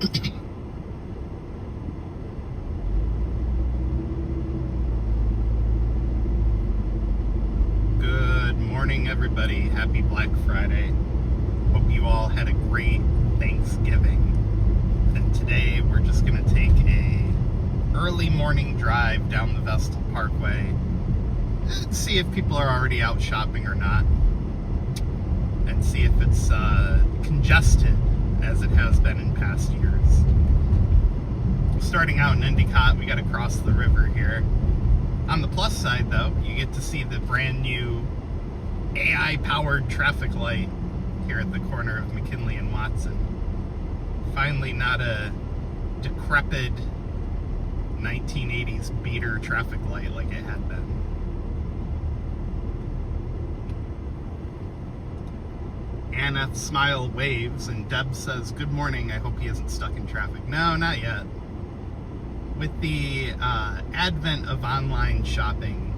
Good morning, everybody. Happy Black Friday. Hope you all had a great Thanksgiving. And today we're just going to take a early morning drive down the Vestal Parkway and see if people are already out shopping or not, and see if it's congested as it has been in past years. Starting out in Endicott, we got to cross the river here. On the plus side, though, you get to see the brand new AI-powered traffic light here at the corner of McKinley and Watson. Finally, not a decrepit 1980s beater traffic light like it had been. Anna Smile waves, and Deb says, "Good morning, I hope he isn't stuck in traffic." No, not yet. With the advent of online shopping,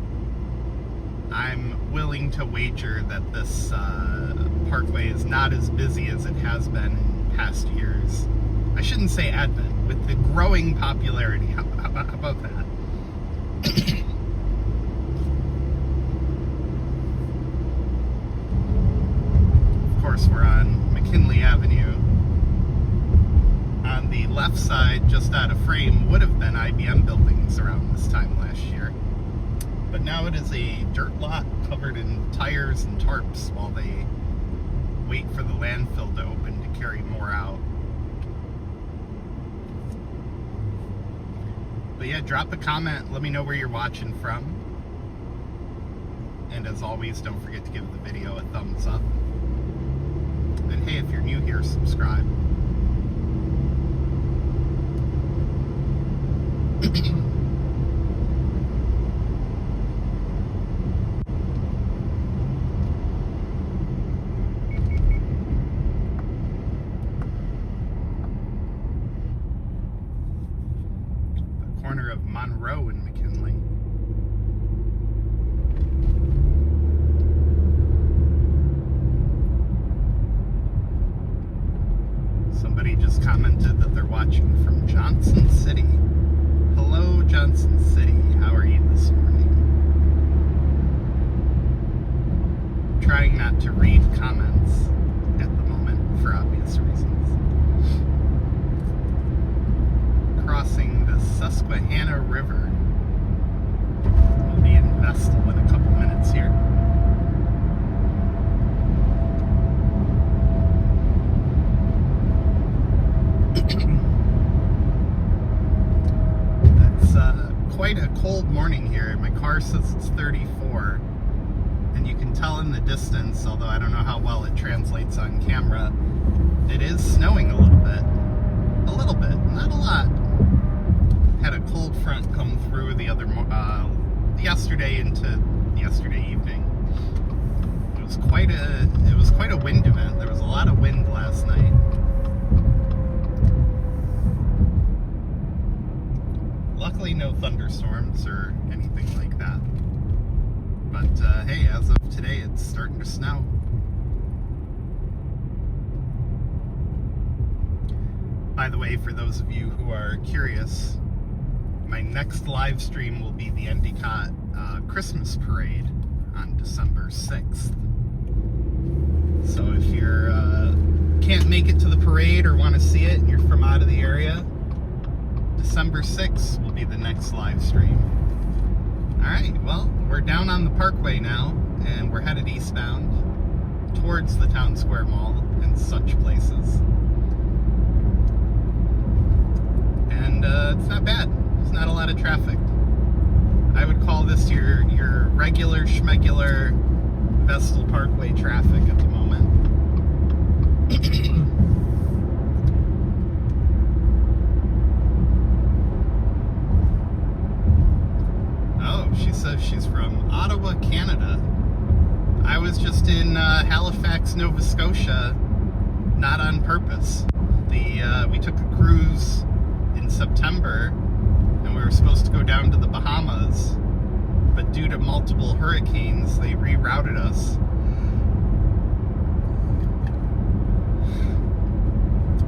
I'm willing to wager that this parkway is not as busy as it has been in past years. I shouldn't say advent, with the growing popularity. How about that? Of course, we're on McKinley Avenue. On the left side, just out of frame, would have been IBM buildings around this time last year. But now it is a dirt lot covered in tires and tarps while they wait for the landfill to open to carry more out. But yeah, drop a comment, let me know where you're watching from. And as always, don't forget to give the video a thumbs up. And hey, if you're new here, subscribe. The corner of Monroe and McKinley. Somebody just commented that they're watching from Johnson City. Hello, Johnson City. How are you this morning? I'm trying not to read comments at the moment for obvious reasons. Crossing the Susquehanna River. We'll be in Vestal in a couple minutes here. Quite a cold morning here. My car says it's 34, and you can tell in the distance, although I don't know how well it translates on camera, it is snowing a little bit. A little bit, not a lot. Had a cold front come through the other yesterday into yesterday evening. It was quite a wind event. There was a lot of wind last night. Luckily, no thunderstorms or anything like that. But hey, as of today, it's starting to snow. By the way, for those of you who are curious, my next live stream will be the Endicott Christmas Parade on December 6th. So if you're can't make it to the parade or want to see it and you're from out of the area, December 6th will be the next live stream. Alright, well, we're down on the Parkway now, and we're headed eastbound towards the Town Square Mall and such places. And it's not bad. There's not a lot of traffic. I would call this your regular schmegular Vestal Parkway traffic at the moment. She says she's from Ottawa, Canada. I was just in Halifax, Nova Scotia, not on purpose. We took a cruise in September, and we were supposed to go down to the Bahamas, but due to multiple hurricanes, they rerouted us.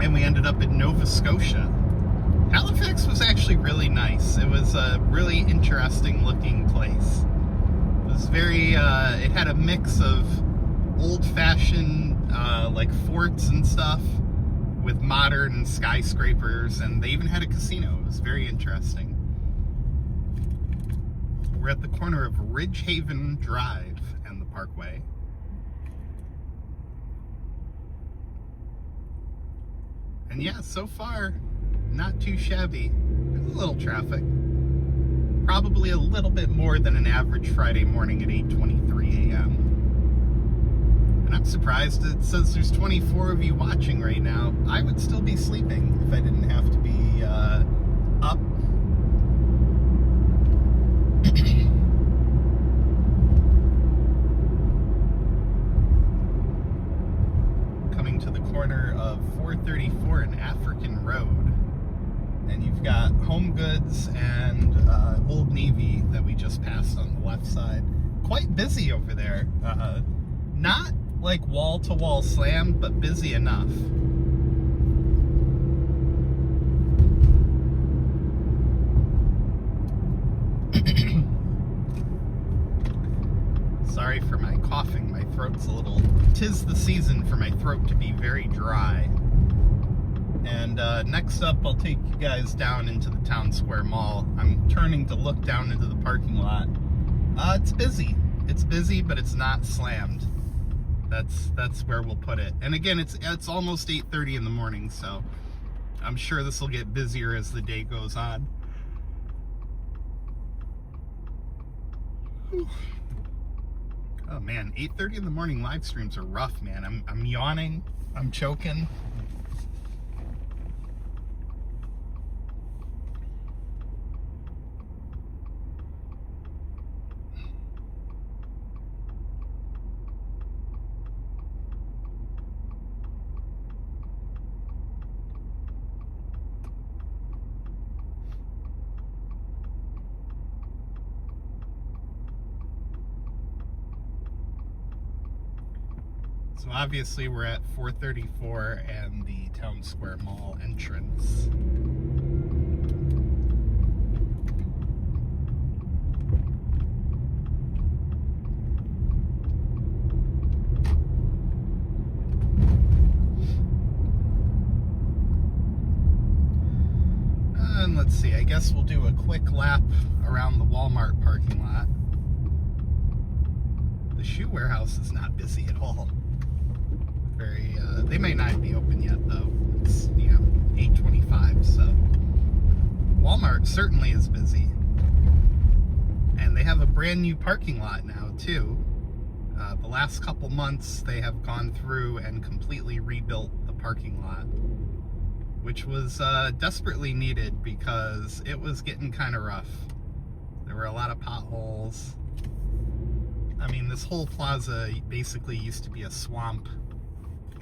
and we ended up in Nova Scotia. Halifax was actually really nice. It was a really interesting looking place. It was very, it had a mix of old-fashioned, like forts and stuff with modern skyscrapers, and they even had a casino. It was very interesting. We're at the corner of Ridgehaven Drive and the Parkway. And yeah, so far, not too shabby. There's a little traffic. Probably a little bit more than an average Friday morning at 8:23 a.m. And I'm surprised it says there's 24 of you watching right now. I would still be sleeping if I didn't have to be up. Coming to the corner of 434 and African Road. And you've got Home Goods and Old Navy that we just passed on the left side. Quite busy over there. Not like wall-to-wall slammed, but busy enough. Sorry for my coughing. My throat's a little... 'Tis the season for my throat to be very dry. And next up, I'll take you guys down into the Town Square Mall. I'm turning to look down into the parking lot. It's busy. It's busy, but it's not slammed. That's where we'll put it. And again, it's almost 8:30 in the morning, so I'm sure this will get busier as the day goes on. Whew. Oh man, 8:30 in the morning live streams are rough, man. I'm yawning. I'm choking. So obviously we're at 434 and the Town Square Mall entrance. And let's see, I guess we'll do a quick lap around the Walmart parking lot. The shoe warehouse is not busy at all. They may not be open yet though. It's, 8:25, so Walmart certainly is busy. And they have a brand new parking lot now too. The last couple months they have gone through and completely rebuilt the parking lot, which was desperately needed because it was getting kind of rough. There were a lot of potholes. I mean, this whole plaza basically used to be a swamp,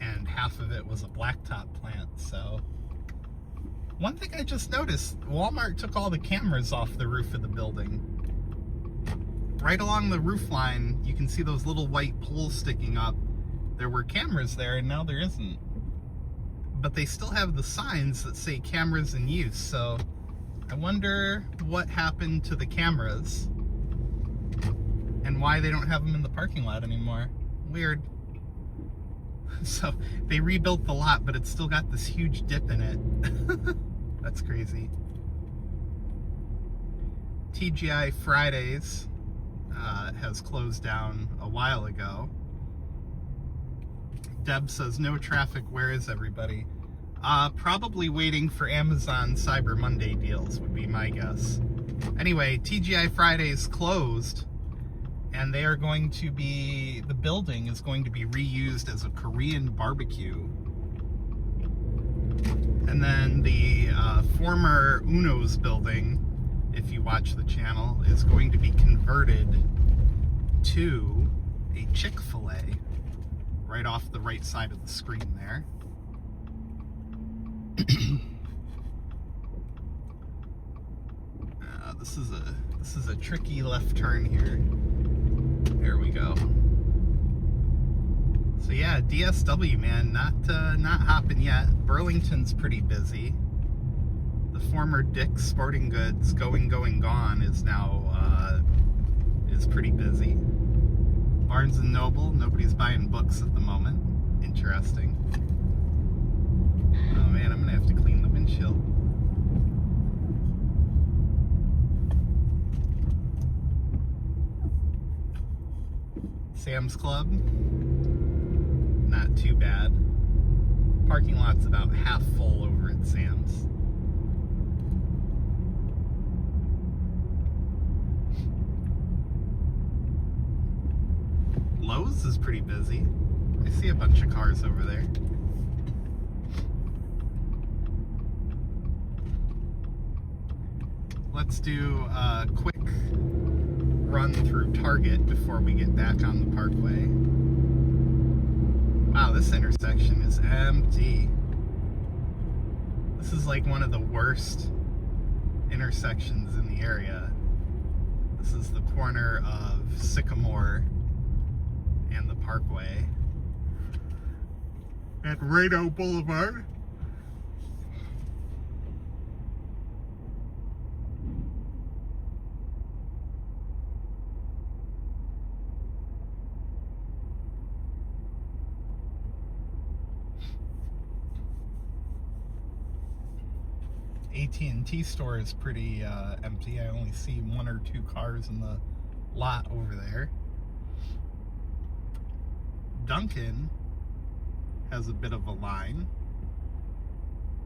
and half of it was a blacktop plant. So one thing I just noticed, Walmart took all the cameras off the roof of the building. Right along the roof line, you can see those little white poles sticking up. There were cameras there, and now there isn't. But they still have the signs that say cameras in use, so I wonder what happened to the cameras and why they don't have them in the parking lot anymore. Weird. So they rebuilt the lot, but it's still got this huge dip in it. That's crazy. TGI Fridays has closed down a while ago. Deb says, no traffic, where is everybody? Probably waiting for Amazon Cyber Monday deals would be my guess. Anyway, TGI Fridays closed, and they are going to be, the building is going to be reused as a Korean barbecue. And then the former Uno's building, if you watch the channel, is going to be converted to a Chick-fil-A right off the right side of the screen there. This is a tricky left turn here. There we go. So yeah, DSW, man, not hopping yet. Burlington's pretty busy. The former Dick's Sporting Goods Going Gone is now is pretty busy. Barnes and Noble, nobody's buying books at the moment. Interesting. Oh man, I'm gonna have to clean the windshield. Sam's Club, not too bad. Parking lot's about half full over at Sam's. Lowe's is pretty busy. I see a bunch of cars over there. Let's do a quick run through Target before we get back on the Parkway. Wow, this intersection is empty. This is like one of the worst intersections in the area. This is the corner of Sycamore and the Parkway at Rado Boulevard. AT&T store is pretty empty. I only see 1 or 2 cars in the lot over there. Dunkin' has a bit of a line.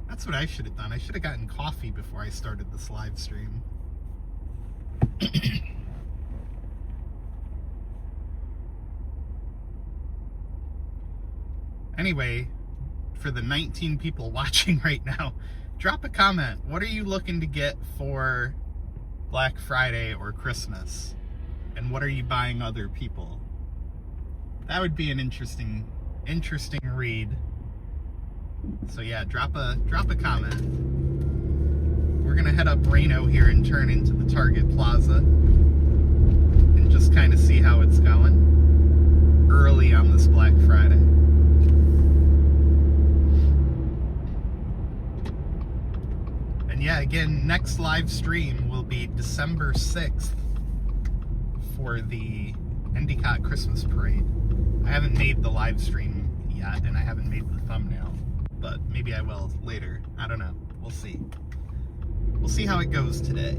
That's what I should have done. I should have gotten coffee before I started this live stream. Anyway, for the 19 people watching right now, drop a comment. What are you looking to get for Black Friday or Christmas? And what are you buying other people? That would be an interesting read. So yeah, drop a comment. We're gonna head up Reno here and turn into the Target Plaza and just kind of see how it's going early on this Black Friday. And yeah, again, next live stream will be December 6th for the Endicott Christmas Parade. I haven't made the live stream yet, and I haven't made the thumbnail, but maybe I will later. I don't know. We'll see. We'll see how it goes today.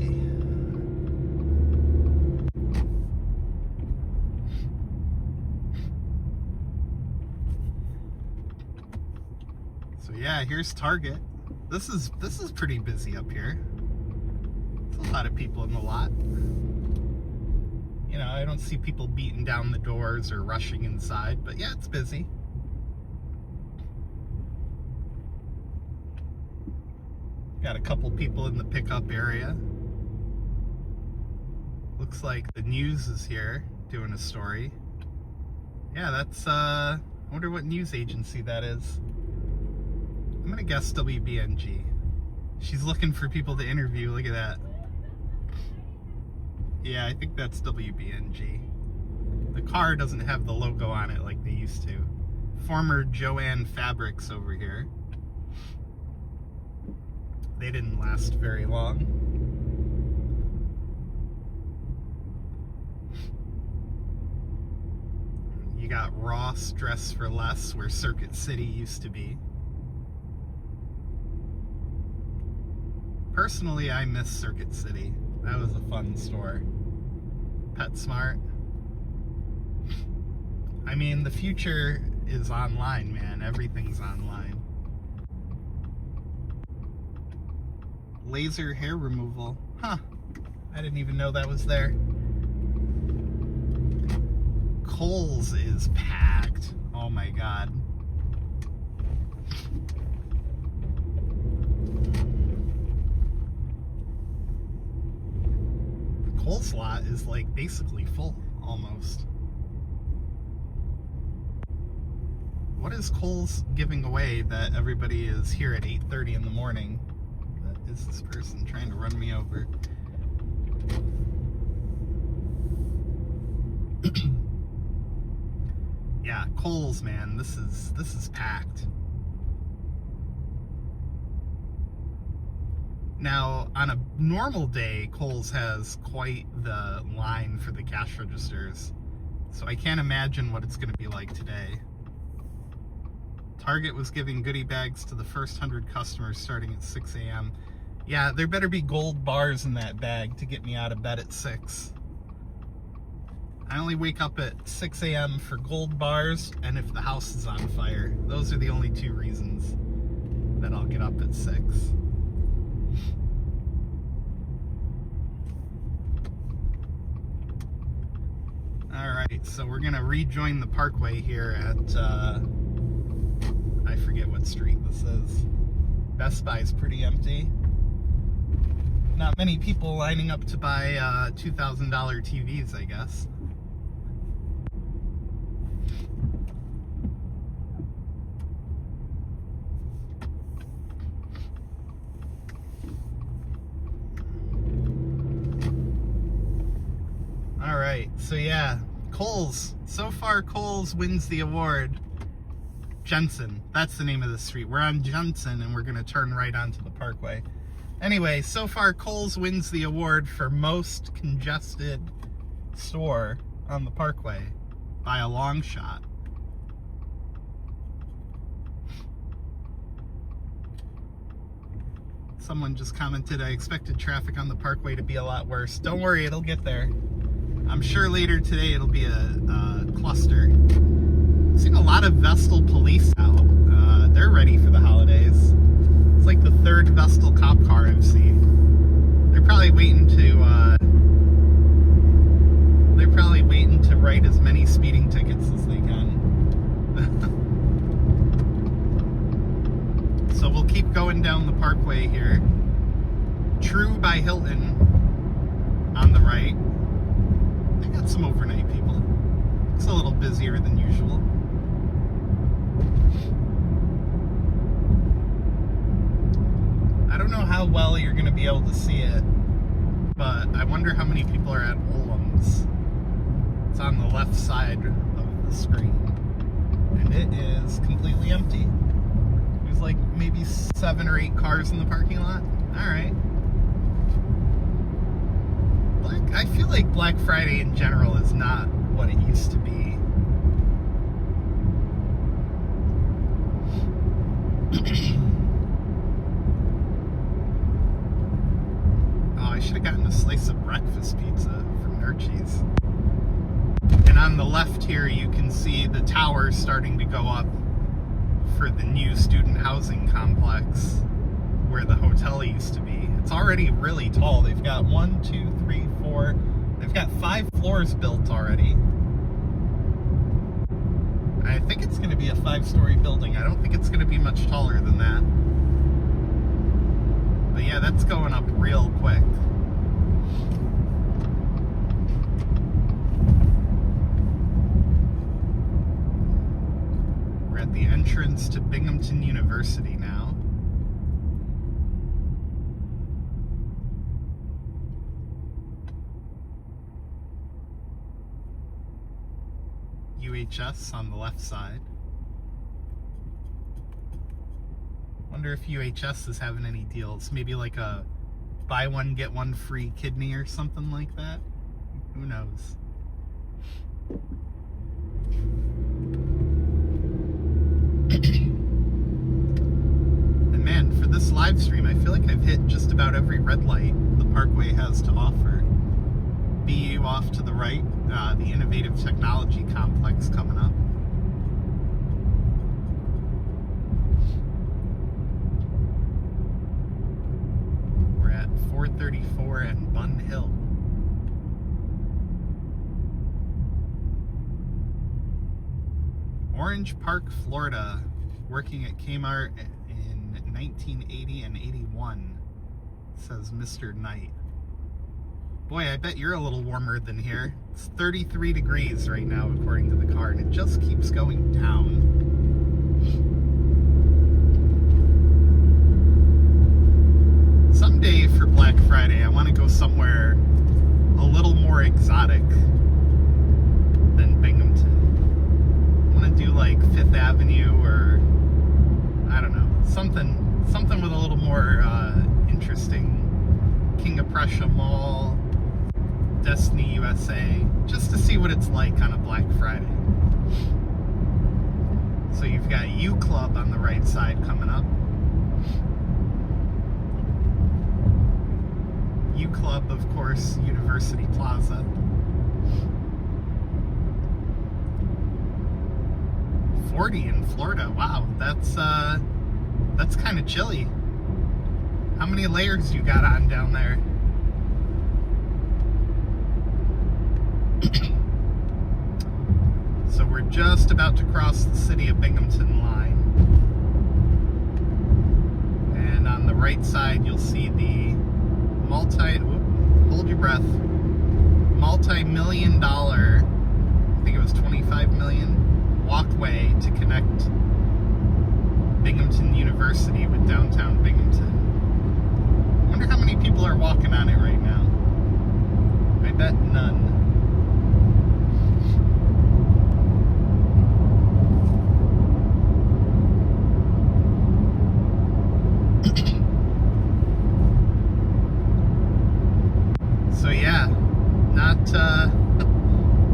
So yeah, here's Target. This is pretty busy up here. There's a lot of people in the lot. You know, I don't see people beating down the doors or rushing inside, but yeah, it's busy. Got a couple people in the pickup area. Looks like the news is here doing a story. Yeah, that's, I wonder what news agency that is. I'm gonna guess WBNG. She's looking for people to interview, look at that. Yeah, I think that's WBNG. The car doesn't have the logo on it like they used to. Former Joanne Fabrics over here. They didn't last very long. You got Ross Dress for Less, where Circuit City used to be. Personally, I miss Circuit City. That was a fun store. PetSmart. I mean, the future is online, man. Everything's online. Laser hair removal. Huh. I didn't even know that was there. Kohl's is packed. Oh my god. Kohl's lot is like basically full, almost. What is Kohl's giving away that everybody is here at 8:30 in the morning? That is this person trying to run me over. Yeah, Kohl's, man. This is packed. Now, on a normal day, Kohl's has quite the line for the cash registers, so I can't imagine what it's going to be like today. Target was giving goodie bags to the first 100 customers starting at 6 a.m. Yeah, there better be gold bars in that bag to get me out of bed at 6. I only wake up at 6 a.m. for gold bars and if the house is on fire. Those are the only two reasons that I'll get up at 6. Alright, so we're gonna rejoin the Parkway here at, I forget what street this is. Best Buy's pretty empty. Not many people lining up to buy $2,000 TVs, I guess. Alright, so yeah, Kohl's. So far, Kohl's wins the award. Jensen, that's the name of the street. We're on Jensen and we're gonna turn right onto the Parkway. Anyway, so far Kohl's wins the award for most congested store on the Parkway by a long shot. Someone just commented, I expected traffic on the Parkway to be a lot worse. Don't worry, it'll get there. I'm sure later today it'll be a cluster. I've seen a lot of Vestal police out. They're ready for the holidays. It's like the third Vestal cop car I've seen. They're probably waiting to write as many speeding tickets as they can. So we'll keep going down the Parkway here. True by Hilton on the right. They got some overnight people. It's a little busier than usual. I don't know how well you're going to be able to see it, but I wonder how many people are at Olam's. It's on the left side of the screen, and it is completely empty. There's like maybe 7 or 8 cars in the parking lot. Alright. I feel like Black Friday in general is not what it used to be. Oh, I should have gotten a slice of breakfast pizza from Nurchi's. And on the left here, you can see the tower starting to go up for the new student housing complex where the hotel used to be. It's already really tall. They've got 1, 2, 3, 4. They've got 5 floors built already. I think it's going to be a 5-story building. I don't think it's going to be much taller than that. But yeah, that's going up real quick. We're at the entrance to Binghamton University now. UHS on the left side. Wonder if UHS is having any deals. Maybe like a buy one, get one free kidney or something like that. Who knows? And man, for this live stream, I feel like I've hit just about every red light the Parkway has to offer. BU off to the right, the Innovative Technology Complex coming up. We're at 434 and Bun Hill. Orange Park, Florida, working at Kmart in 1980 and 81, says Mr. Knight. Boy, I bet you're a little warmer than here. It's 33 degrees right now, according to the car, and it just keeps going down. Someday for Black Friday, I want to go somewhere a little more exotic than Binghamton. want to do like Fifth Avenue or I don't know, something with a little more interesting. King of Prussia Mall, Destiny USA, just to see what it's like on a Black Friday. So you've got U Club on the right side coming up. U Club, of course, University Plaza. 40 in Florida. Wow, that's kind of chilly. How many layers you got on down there? So we're just about to cross the city of Binghamton line. And on the right side, you'll see the hold your breath, multi-million dollar, I think it was 25 million, walkway to connect Binghamton University with downtown Binghamton. I wonder how many people are walking on it right now. I bet none. So yeah,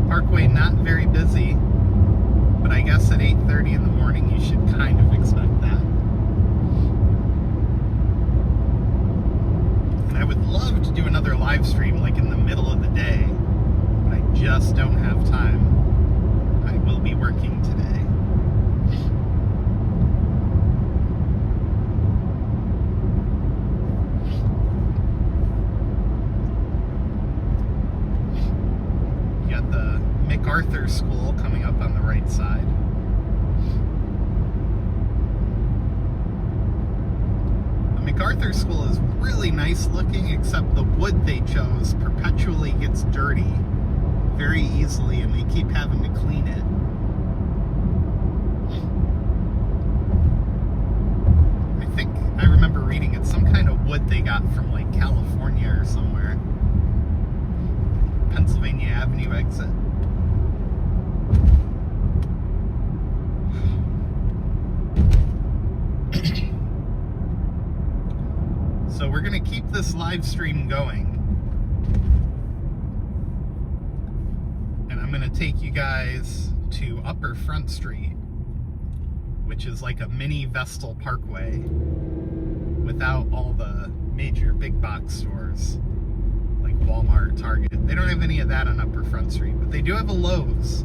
Parkway not very busy, but I guess at 8:30 in the morning you should kind of expect that. And I would love to do another live stream like in the middle of the day, but I just don't have time. I will be working today. MacArthur School coming up on the right side. The MacArthur School is really nice looking, except the wood they chose perpetually gets dirty very easily, and they keep having to clean it. I think I remember reading it's some kind of wood they got from like California or somewhere. Pennsylvania Avenue exit. So we're going to keep this live stream going. And I'm going to take you guys to Upper Front Street, which is like a mini Vestal Parkway without all the major big box stores like Walmart, Target. They don't have any of that on Upper Front Street, but they do have a Lowe's,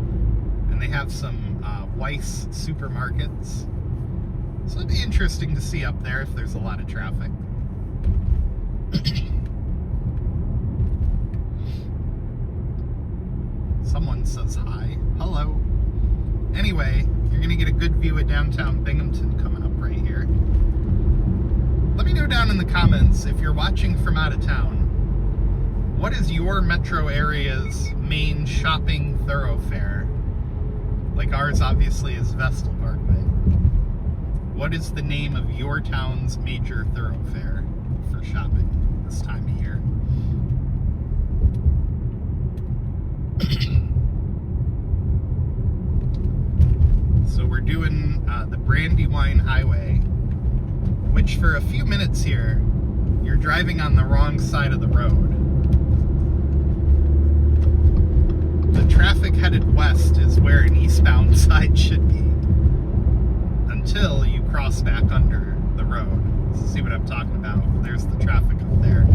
and they have some Weiss supermarkets. So it'd be interesting to see up there if there's a lot of traffic. Someone says hi. Hello. Anyway, you're gonna get a good view of downtown Binghamton coming up right here. Let me know down in the comments, if you're watching from out of town, what is your metro area's main shopping thoroughfare? Like ours obviously is Vestal Parkway. What is the name of your town's major thoroughfare for shopping this time of year? So we're doing the Brandywine Highway, which for a few minutes here, you're driving on the wrong side of the road. The traffic headed west is where an eastbound side should be, until you cross back under the road. See what I'm talking about? There's the traffic up there.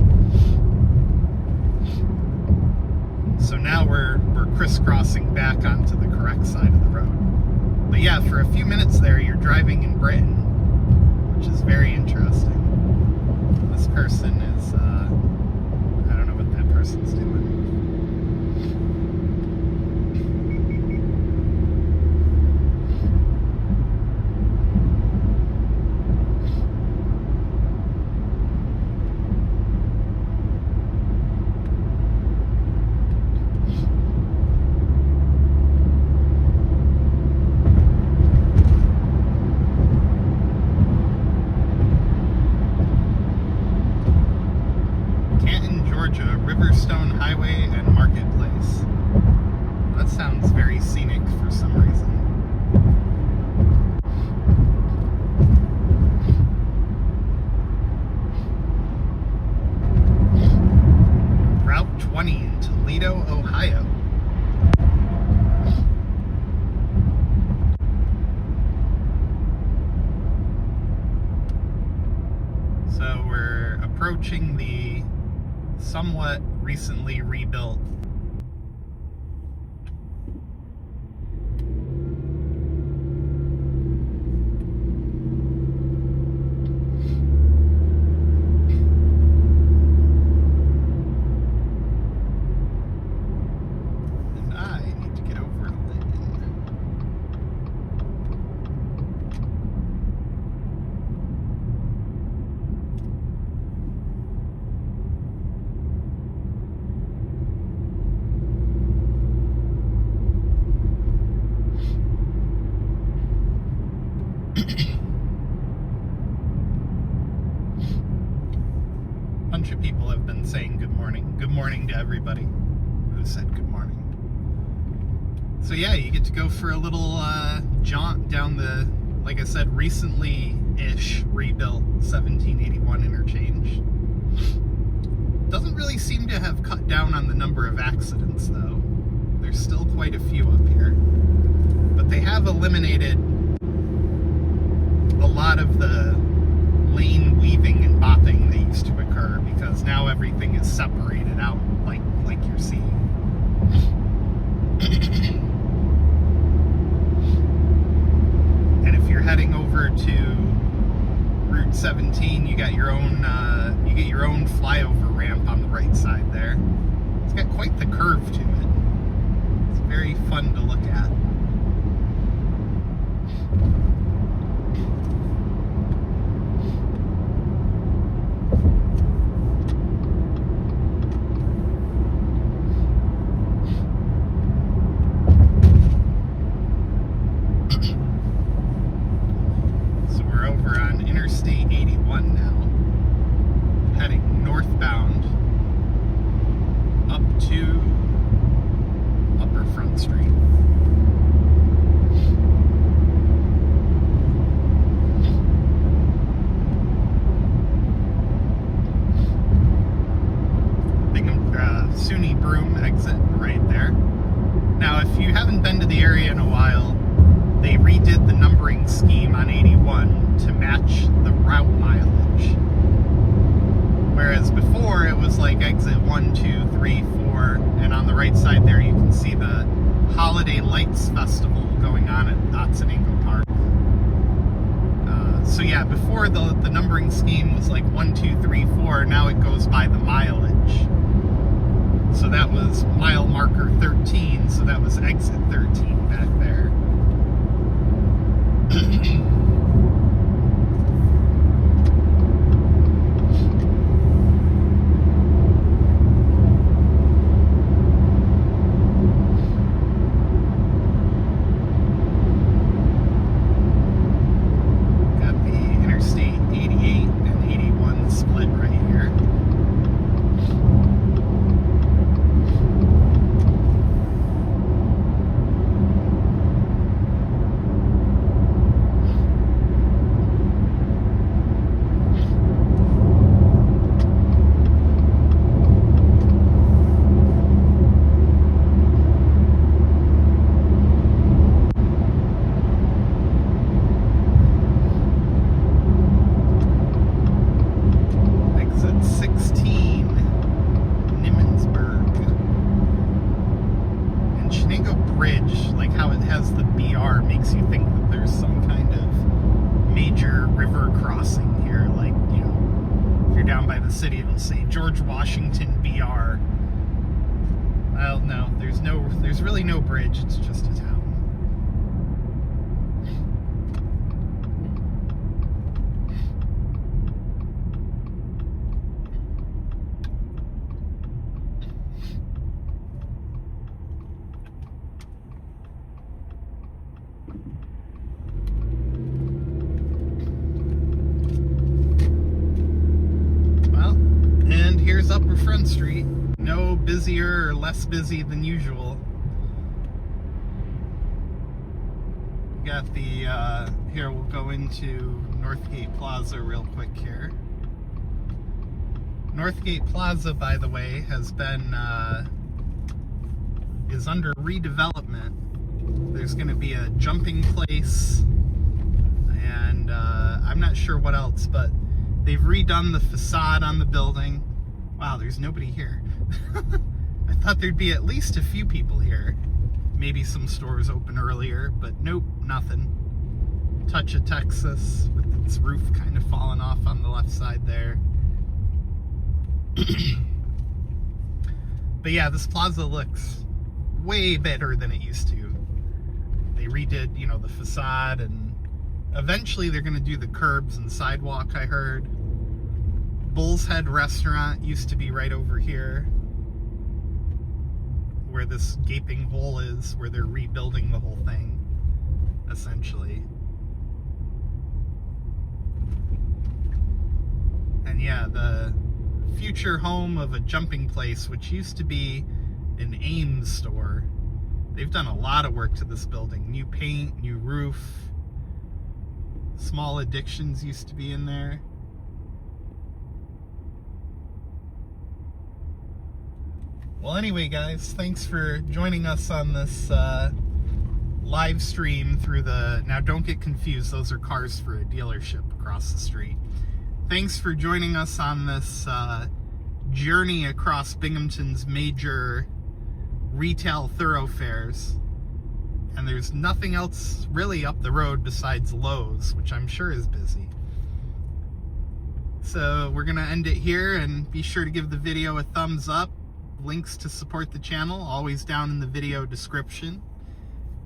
So now we're crisscrossing back onto the correct side of the road. But yeah, for a few minutes there, you're driving in Britain, which is very interesting. This person is, I don't know what that person's doing. Riverstone Highway and Marketplace. That sounds very scenic for some reason. Toledo, Ohio. So we're approaching the somewhat recently rebuilt bunch of people have been saying good morning. Good morning to everybody who said good morning. So yeah, you get to go for a little jaunt down the, like I said, recently-ish rebuilt 1781 interchange. Doesn't really seem to have cut down on the number of accidents though. There's still quite a few up here. But they have eliminated a lot of the lane weaving and bopping that used to occur, because now everything is separated out like you're seeing. And if you're heading over to Route 17, you got your own flyover ramp on the right side there. It's got quite the curve to it. It's very fun to look at. Interstate 81 now, heading northbound up to Upper Front Street. SUNY Broome exit right there. Now, if you haven't been to the area in a while, they redid the numbering scheme on 81 to match the route mileage. Whereas before it was like exit 1, 2, 3, 4, and on the right side there you can see the Holiday Lights Festival going on at Otsingo Park. So yeah, before the numbering scheme was like 1, 2, 3, 4, now it goes by the mileage. So that was mile marker 13, so that was exit 13 back there. Got the Interstate 88 and 81 split right here. Bridge, like how it has the BR, makes you think that there's some kind of major river crossing here. Like, you know, if you're down by the city, it'll say George Washington BR. Well, no, there's really no bridge. It's just a town. Here's Upper Front Street. No busier or less busy than usual. Got the, here we'll go into Northgate Plaza real quick here. Northgate Plaza, by the way, has been is under redevelopment. There's going to be a jumping place, and I'm not sure what else, but they've redone the facade on the building. Wow, there's nobody here. I thought there'd be at least a few people here. Maybe some stores open earlier, but nope, nothing. Touch of Texas with its roof kind of falling off on the left side there. But yeah, this plaza looks way better than it used to. They redid, you know, the facade, and eventually they're going to do the curbs and sidewalk, I heard. Bull's Head Restaurant used to be right over here, where this gaping hole is, where they're rebuilding the whole thing, essentially. And yeah, the future home of a jumping place, which used to be an Ames store. They've done a lot of work to this building. New paint, new roof. Small Addictions used to be in there. Well, anyway, guys, thanks for joining us on this live stream through the... Now, don't get confused. Those are cars for a dealership across the street. Thanks for joining us on this journey across Binghamton's major retail thoroughfares. And there's nothing else really up the road besides Lowe's, which I'm sure is busy. So we're going to end it here, and be sure to give the video a thumbs up. Links to support the channel always down in the video description.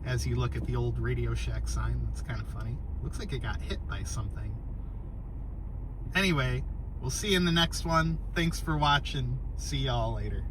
As you look at the old Radio Shack sign, that's kind of funny. Looks like it got hit by something. Anyway, we'll see you in the next one. Thanks for watching. See y'all later.